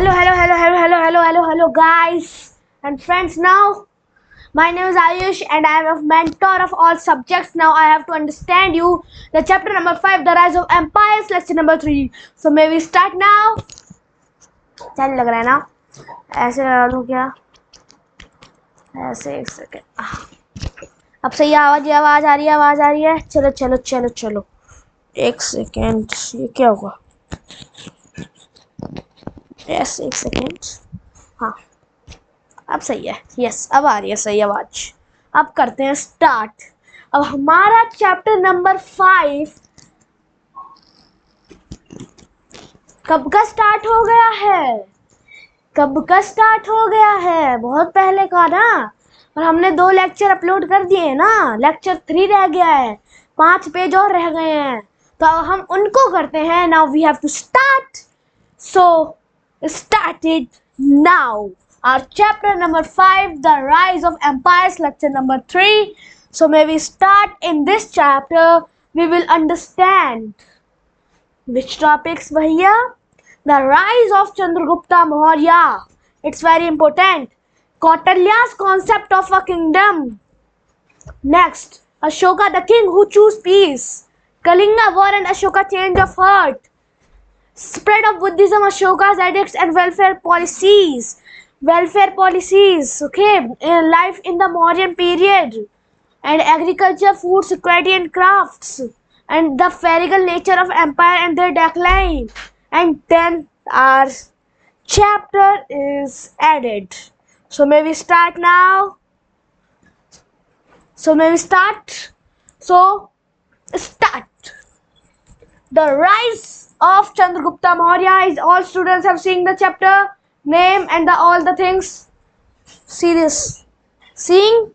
Hello, guys and friends. Now, my name is Ayush, and I am a mentor of all subjects. Now, I have to understand you the chapter number 5, The Rise of Empires, lecture number 3. So, may we start now? चल लग रहा है ना? ऐसे लगा दूँ क्या? ऐसे एक सेकेंड. अब सही आवाज आ रही है. चलो. एक सेकेंड. ये क्या होगा? यस, एक सेकेंड. हाँ, अब सही है. यस, अब आ रही है सही आवाज. अब करते हैं स्टार्ट. अब हमारा चैप्टर नंबर 5 कब का स्टार्ट हो गया है? बहुत पहले का ना. और हमने 2 लेक्चर अपलोड कर दिए हैं ना. लेक्चर 3 रह गया है, 5 पेज और रह गए हैं. तो अब हम उनको करते हैं. Now we have to start. So start it now. Our chapter number 5, The Rise of Empires, lecture number 3. So may we start. In this chapter we will understand which topics, bhaiya? The rise of Chandragupta Maurya. It's very important. Kautilya's concept of a kingdom. Next, Ashoka the king who chose peace. Kalinga war and Ashoka change of heart. Spread of Buddhism, Ashoka's edicts and welfare policies. Okay, life in the Mauryan period, and agriculture, food security and crafts, and the feral nature of empire and their decline. And then our chapter is added. So may we start now? Start. The rise of Chandragupta Maurya is all students have seen the chapter name and all the things. See this. Seeing.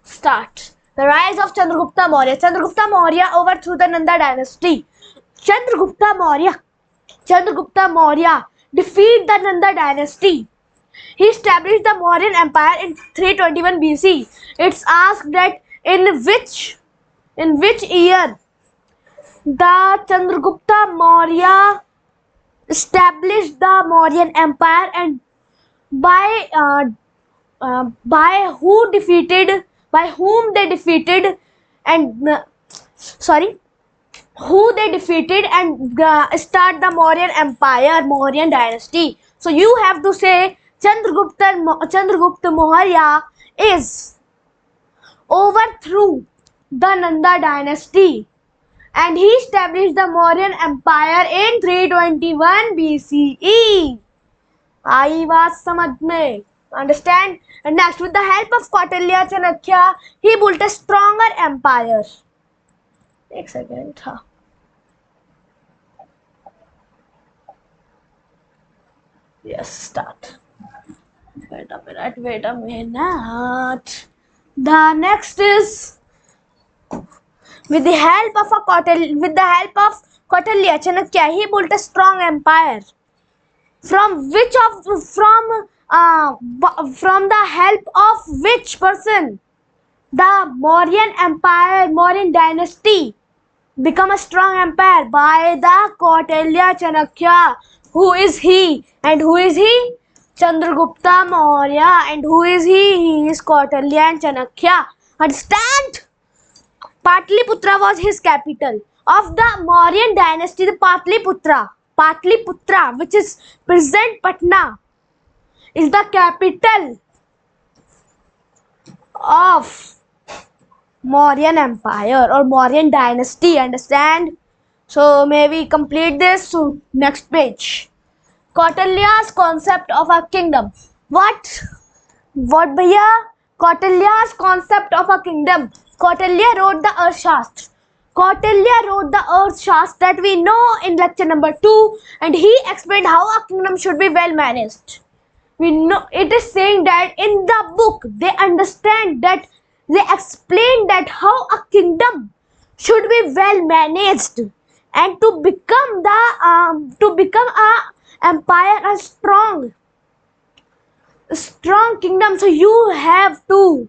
Start. The rise of Chandragupta Maurya. Chandragupta Maurya overthrew the Nanda dynasty. Chandragupta Maurya defeated the Nanda dynasty. He established the Mauryan Empire in 321 BC. It's asked that in which year the Chandragupta Maurya established the Mauryan Empire, and who they defeated and start the Mauryan Empire, Mauryan dynasty. So you have to say Chandragupta Maurya is overthrew the Nanda dynasty, and he established the Mauryan Empire in 321 BCE. आई बात समझ में? Understand? And next, with the help of Kautilya Chanakya, he built a stronger empire. एक second था. Yes, start. Wait a minute. The next is, with the help of Kautilya Chanakya, he built a strong empire. From the help of which person the Mauryan dynasty become a strong empire? By the Kautilya Chanakya. Who is he? And who is he? Chandragupta Maurya. And who is he? He is Kautilya and Chanakya. Understand? Patliputra was his capital of the Mauryan dynasty. The Patliputra, which is present Patna, is the capital of Mauryan Empire or Mauryan dynasty. Understand? So may we complete this. So next page. Kautilya's concept of a kingdom. What bhaiya? Kautilya's concept of a kingdom. Kautilya wrote the Arthashastra that we know in lecture number 2, and he explained how a kingdom should be well managed. We know it is saying that in the book they explain that how a kingdom should be well managed, and to become a empire, a strong kingdom. So you have to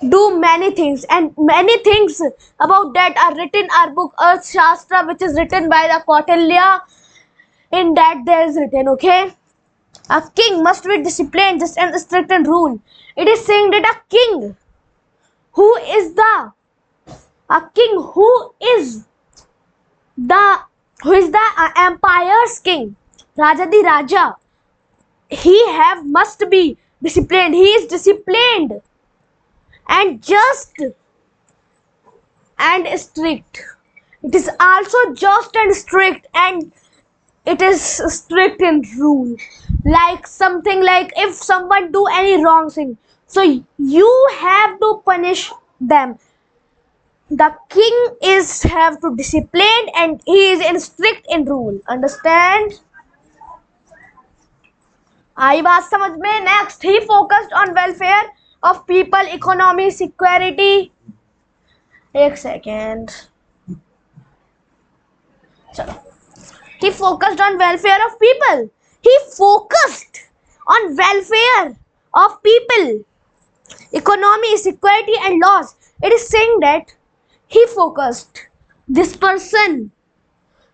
do many things, and many things about that are written in our book Arthashastra, which is written by the Kautilya In that there is written, okay, a king must be disciplined, just and strict and rule. It is saying that a king who is the empire's king, Rajadi Raja, he must be disciplined. He is disciplined and just and strict. It is also just and strict, and it is strict in rule. Like something like if someone do any wrong thing, so you have to punish them. The king is have to discipline and he is in strict in rule. Understand? आई बात समझ में? Next, he focused on welfare of people, economy, security. एक second, चलो. He focused on welfare of people. He focused on welfare of people, economy, security and laws. It is saying that he focused, this person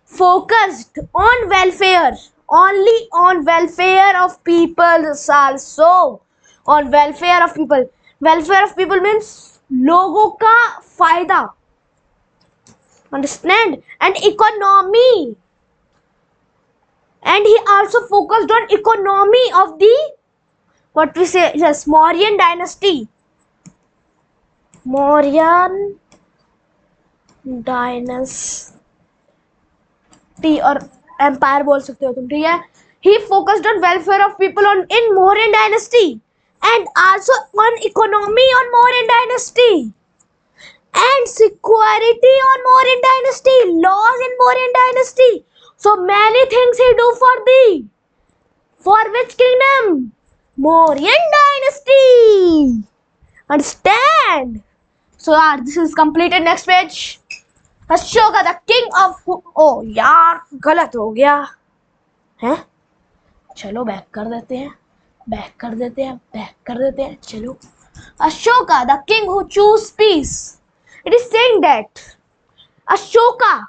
focused on welfare, only on welfare of people, also on welfare of people. Welfare of people means लोगों का फायदा. Understand? And economy. And he also focused on economy of the, what we say, yes, Mauryan dynasty. Mauryan dynasty or empire बोल सकते हो तुम, ठीक है. He focused on welfare of people in Mauryan dynasty and also on economy on Mauryan dynasty and security on Mauryan dynasty, laws in Mauryan dynasty. So many things he do for which kingdom? Mauryan dynasty. Understand? So this is completed. Next page. Ashoka, the king of oh यार गलत हो गया है. चलो back कर देते हैं. चलो. Ashoka, the king who choose peace. It is saying that Ashoka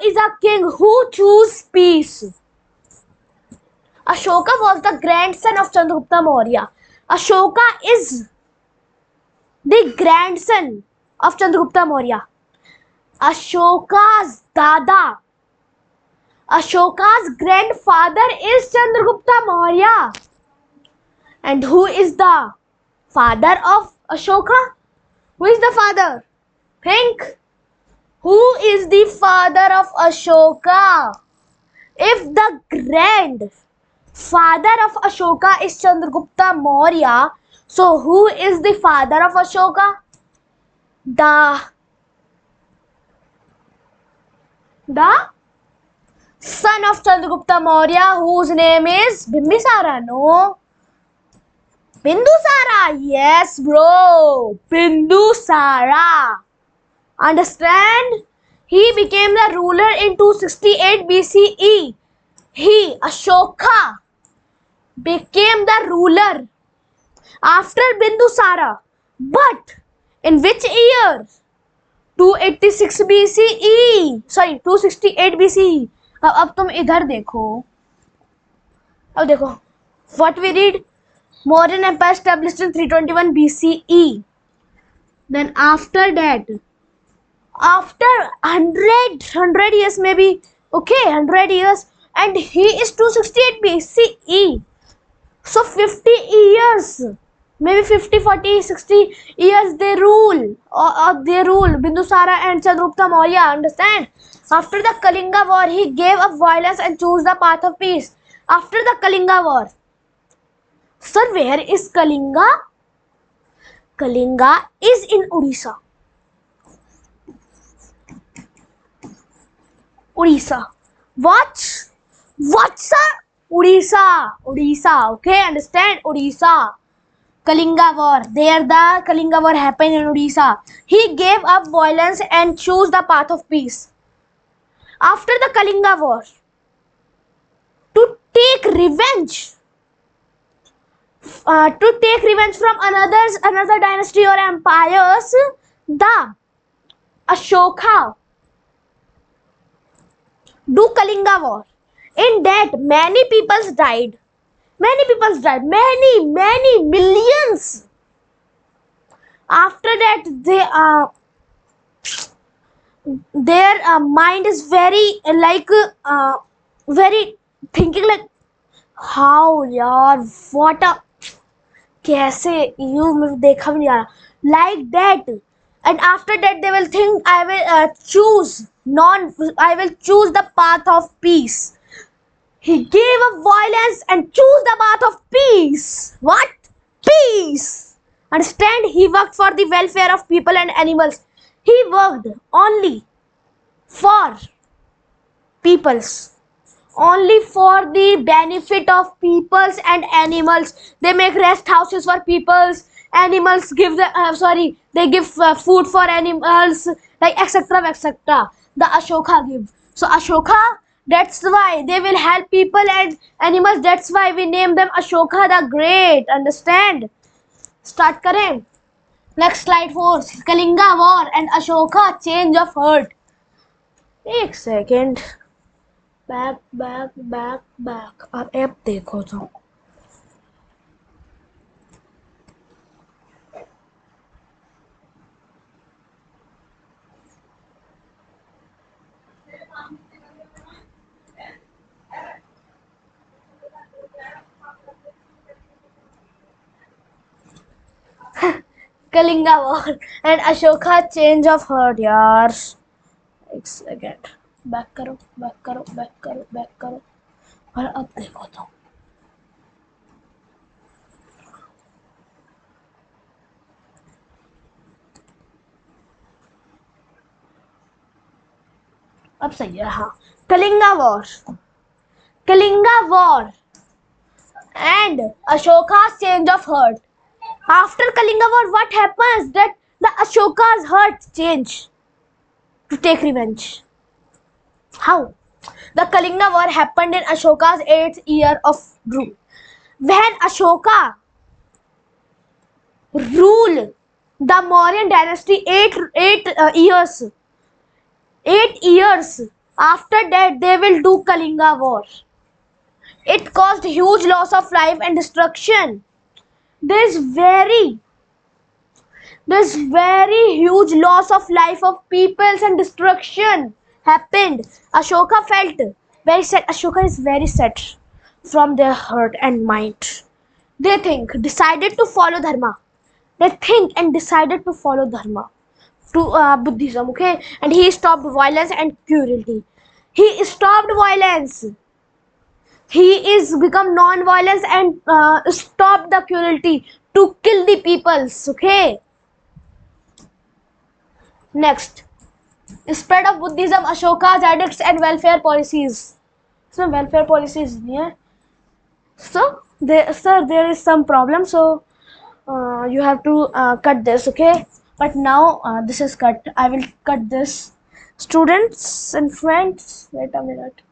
is a king who choose peace. Ashoka was the grandson of Chandragupta Maurya. Ashoka is the grandson of Chandragupta Maurya. Ashoka's grandfather is Chandragupta Maurya. And who is the father of Ashoka? Who is the father? Think. Who is the father of Ashoka? If the grandfather of Ashoka is Chandragupta Maurya, so who is the father of Ashoka? The son of Chandragupta Maurya, whose name is Bimbisara. No, Bindusara. Yes, bro, Bindusara. Understand? He became the ruler in 268 BCE. Ashoka, became the ruler after Bindusara. But in which year? 286 BCE. Sorry, 268 BCE. अब तुम इधर देखो. अब देखो. What we read? Mauryan Empire established in 321 BCE. Then after that, after 100 years maybe, okay, 100 years, and he is 268 BCE. So 50 years, maybe 50, 40, 60 years they rule, Bindusara and Chandragupta Maurya. Understand? After the Kalinga war, he gave up violence and chose the path of peace. After the Kalinga war. Sir, where is Kalinga? Kalinga is in Odisha. What, sir? Odisha. Okay, understand? Odisha. Kalinga war. There the Kalinga war happened in Odisha. He gave up violence and chose the path of peace. After the Kalinga war, to take revenge from another dynasty or empires, the Ashoka do Kalinga war. In that, many people died. Many people died. Many millions. After that, their mind is very very thinking like how यार what a कैसे you मुझे देखा भी नहीं आ रहा like that. And after that they will think I will choose the path of peace. He gave up violence and choose the path of peace. What? Peace. Understand? He worked for the welfare of people and animals. He worked only for peoples, only for the benefit of peoples and animals. They make rest houses for peoples, animals give they give food for animals, like etc. The Ashoka give. So Ashoka, that's why they will help people and animals. That's why we name them Ashoka the Great. Understand? Start करें. Next slide 4. Kalinga War and Ashoka change of heart. एक second. Back अब app देखो तो Kalinga War and Ashoka change of heart यार. एक second. Back करो और अब देखो तो अब सही है. हाँ, Kalinga War and Ashoka's change of heart. After Kalinga War, what happens? That the Ashoka's heart change to take revenge. How? The Kalinga War happened in Ashoka's 8th year of rule. When Ashoka ruled the Mauryan dynasty 8 years. 8 years. After that, they will do Kalinga War. It caused huge loss of life and destruction. There's very huge loss of life of peoples and destruction happened. Ashoka felt very sad. Ashoka is very sad from their heart and mind. They decided to follow Dharma. They decided to follow Dharma to Buddhism, okay? And he stopped violence and cruelty. He stopped violence. He is become non-violence and stop the cruelty to kill the peoples, okay? Next, spread of Buddhism, Ashoka's edicts and welfare policies. So welfare policies नहीं है. So there is some problem. So you have to cut this, okay? But now this is cut. I will cut this. Students and friends, wait a minute.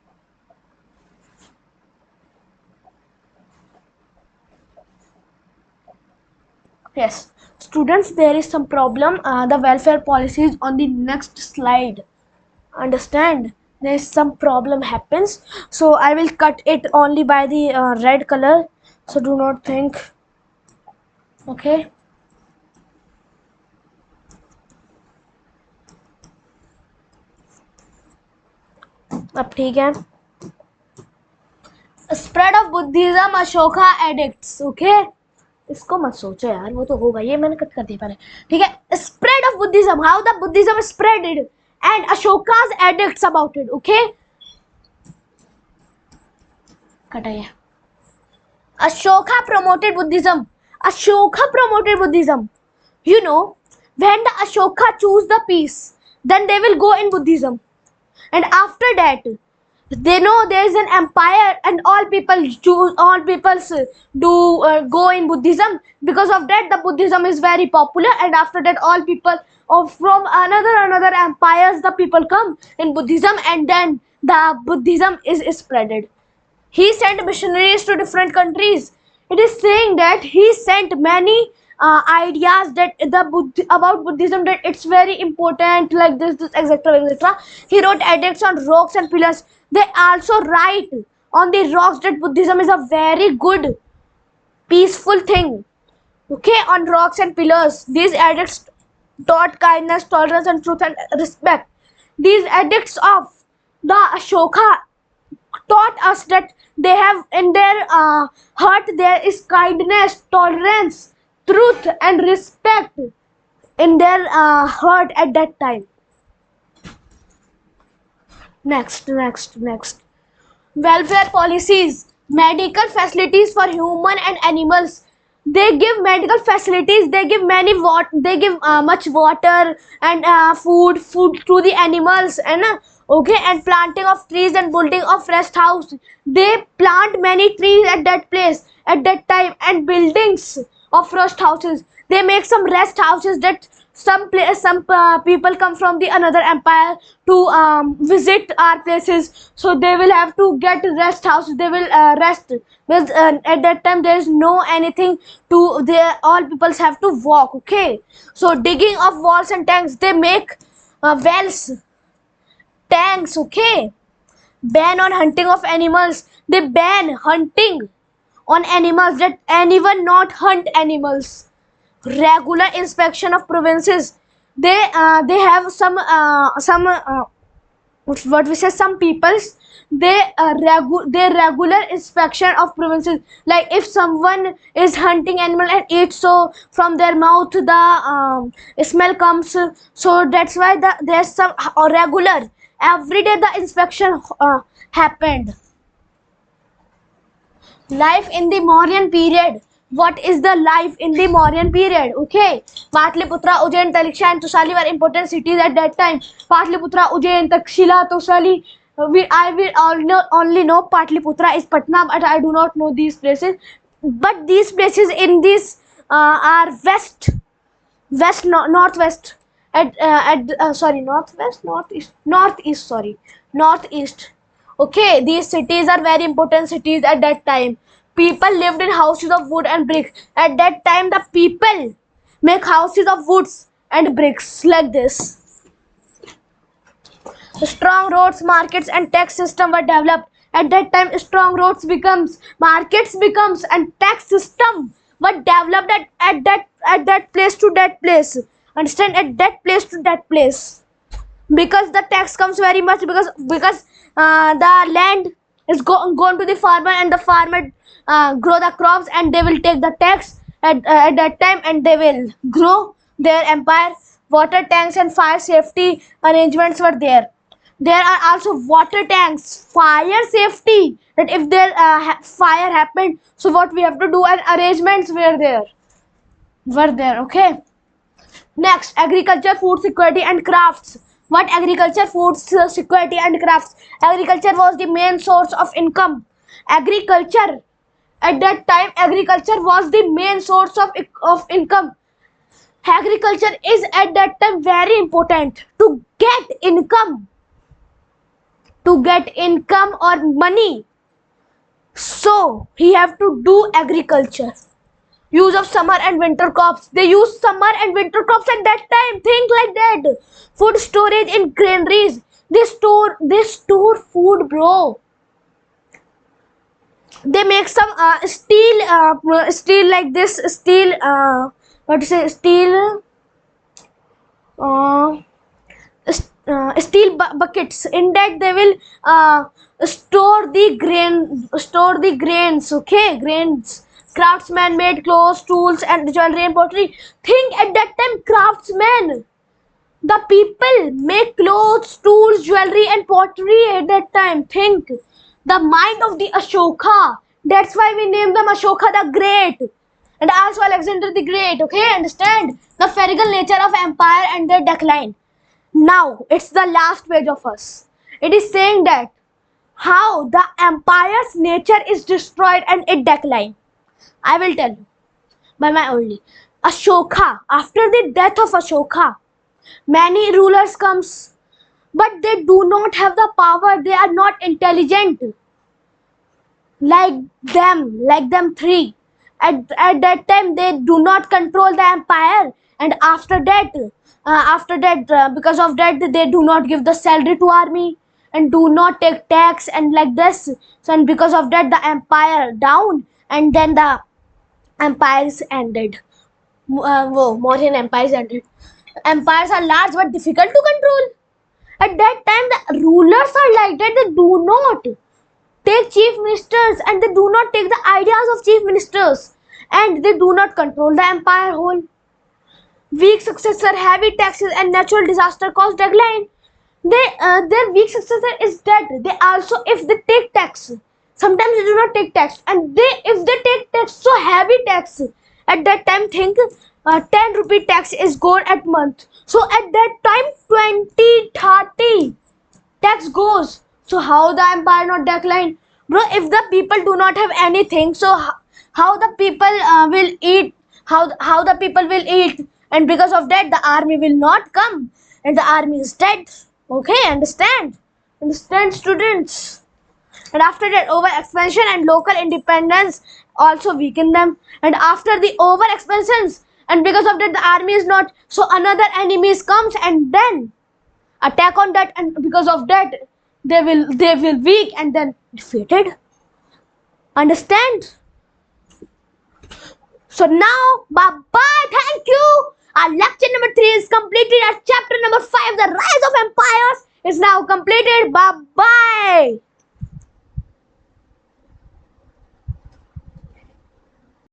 Yes, students, there is some problem. The welfare policy is on the next slide. Understand? There is some problem happens. So I will cut it only by the red color. So do not think. Okay. अब ठीक है. Spread of Buddhism, Ashoka edicts. Okay. इसको मत सोचो यार, वो तो होगा. ये मैंने कट कर दिया पहले. ठीक है. Spread of Buddhism. How the Buddhism spreaded and Ashoka's edicts about it. Okay. कटाइए. Ashoka promoted Buddhism. You know, when the Ashoka choose the peace, then they will go in Buddhism. And after that, they know there is an empire and all people do go in Buddhism. Because of that, the Buddhism is very popular. And after that, all people from another empires, the people come in Buddhism, and then the Buddhism is spreaded. He sent missionaries to different countries. It is saying that he sent many ideas that about Buddhism, that it's very important, like this etc. He wrote edicts on rocks and pillars. They also write on the rocks that Buddhism is a very good, peaceful thing. Okay, on rocks and pillars, these edicts taught kindness, tolerance, and truth and respect. These edicts of the Ashoka taught us that they have in their heart there is kindness, tolerance, truth, and respect in their heart at that time. Next. Welfare policies, medical facilities for human and animals. They give medical facilities. They give They give much water and food to the animals, and okay, and planting of trees and building of rest house. They plant many trees at that place at that time, and buildings of rest houses. They make some rest houses that some people come from the another empire to visit our places, so they will have to get rest house. They will rest because at that time there is no anything to there. All peoples have to walk. Okay, so digging of walls and tanks. They make wells, tanks. Okay, ban on hunting of animals. They ban hunting on animals, that anyone not hunt animals. Regular inspection of provinces. They have some what we say, some peoples, they regular inspection of provinces. Like if someone is hunting animal and eats, so from their mouth the smell comes, so that's why there's some regular every day the inspection happened. Life in the Mauryan period. What is the life in the Mauryan period? Okay, Patliputra, Ujjain, Taliksha, and Tosali were important cities at that time. Patliputra, Ujjain, Takshila, Tosali. I will only know Patliputra is Patna, but I do not know these places. But these places in this are northwest. Northeast. Okay, these cities are very important cities at that time. People lived in houses of wood and bricks. At that time, the people make houses of woods and bricks like this. Strong roads, markets, and tax system were developed. At that time, strong roads becomes, markets becomes, and tax system were developed at that place to that place. Understand? At that place to that place, because the tax comes very much, because the land is gone to the farmer, and the farmer grow the crops, and they will take the tax at that time, and they will grow their empire. Water tanks and fire safety arrangements were there. There are also water tanks, fire safety, that if there fire happened, so what we have to do, and arrangements were there. Okay. Next, agriculture, food security, and crafts. What agriculture, food security, and crafts? Agriculture was the main source of income. Agriculture, at that time, agriculture was the main source of income. Agriculture is at that time very important to get income or money. So he have to do agriculture. Use of summer and winter crops. They use summer and winter crops at that time. Think like that. Food storage in granaries. They store food, bro. They make some steel like this, steel steel buckets. In that they will store the grains. Okay, grains. Craftsmen made clothes, tools, and jewelry and pottery. Think at that time, craftsmen, the people make clothes, tools, jewelry, and pottery at that time. Think the mind of the Ashoka. That's why we name them Ashoka the Great, and also Alexander the Great. Okay, understand the feral nature of empire and their decline. Now it's the last page of us. It is saying that how the empire's nature is destroyed and it decline. I will tell you by my only. Ashoka, after the death of Ashoka, many rulers comes, but they do not have the power. They are not intelligent like them three. At that time, they do not control the empire, and after that, because of that, they do not give the salary to army. and do not take tax and like this. So and because of that the empire down, and then the empires ended. Mauryan empires ended. Empires are large but difficult to control. At that time the rulers are like that, they do not take chief ministers and they do not take the ideas of chief ministers, and they do not control the empire whole. Weak successor, heavy taxes and natural disaster cause decline. Their weak successor is that they also, if they take tax, sometimes they do not take tax, and if they take tax, so heavy tax, at that time think 10 rupee tax is gone at month, so at that time 20-30 tax goes. So how the empire not decline, bro? If the people do not have anything, so how the people will eat, how the people will eat, and because of that the army will not come and the army is dead. Okay, understand students. And after that over expansion and local independence also weaken them, and after the over expansions and because of that the army is not, so another enemies comes and then attack on that, and because of that they will weak and then defeated. Understand? So now bye bye, thank you. Our lecture number 3 is completed. Our chapter number 5, the rise of empires, is now completed. Bye bye.